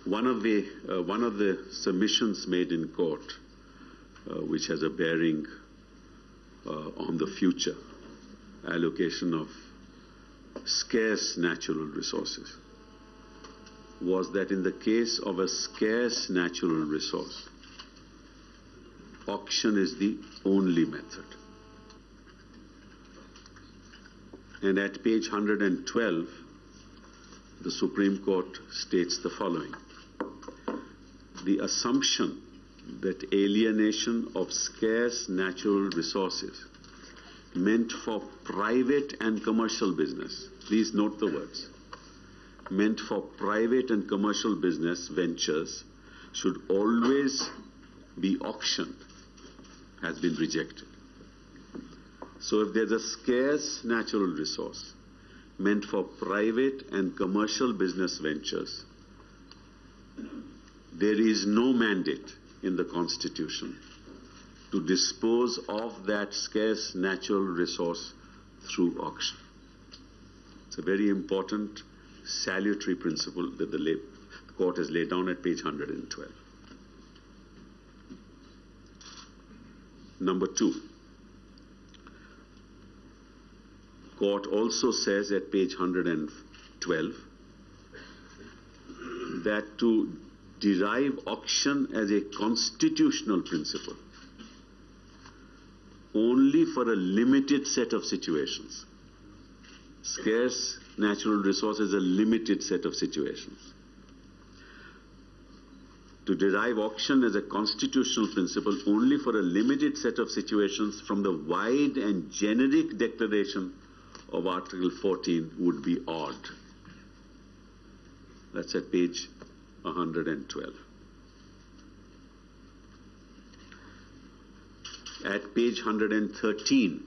One of the submissions made in court, which has a bearing on the future allocation of scarce natural resources, was that in the case of a scarce natural resource, auction is the only method. And at page 112, the Supreme Court states the following: the assumption that alienation of scarce natural resources meant for private and commercial business, please note the words, meant for private and commercial business ventures should always be auctioned, has been rejected. So if there's a scarce natural resource meant for private and commercial business ventures, there is no mandate in the Constitution to dispose of that scarce natural resource through auction. It's a very important, salutary principle that the court has laid down at page 112. Number two, court also says at page 112 that to derive auction as a constitutional principle only for a limited set of situations. Scarce natural resource is a limited set of situations. To derive auction as a constitutional principle only for a limited set of situations from the wide and generic declaration of Article 14 would be odd. That's at page 112. At page 113,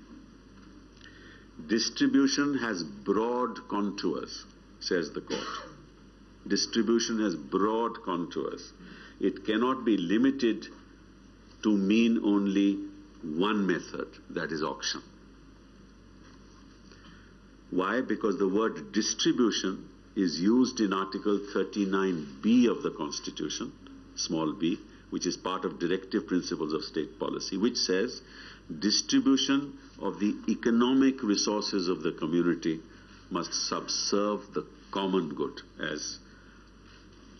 distribution has broad contours, says the court. Distribution has broad contours. It cannot be limited to mean only one method, that is auction. Why? Because the word distribution is used in Article 39B of the Constitution, small b, which is part of directive principles of state policy, which says distribution of the economic resources of the community must subserve the common good, as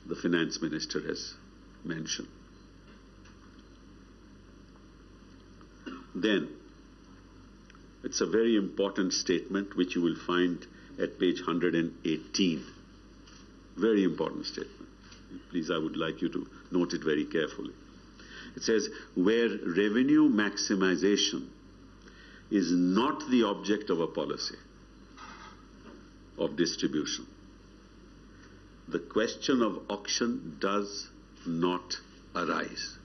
the finance minister has mentioned. Then, it's a very important statement which you will find at page 118. Very important statement. Please, I would like you to note it very carefully. It says, where revenue maximization is not the object of a policy of distribution, the question of auction does not arise.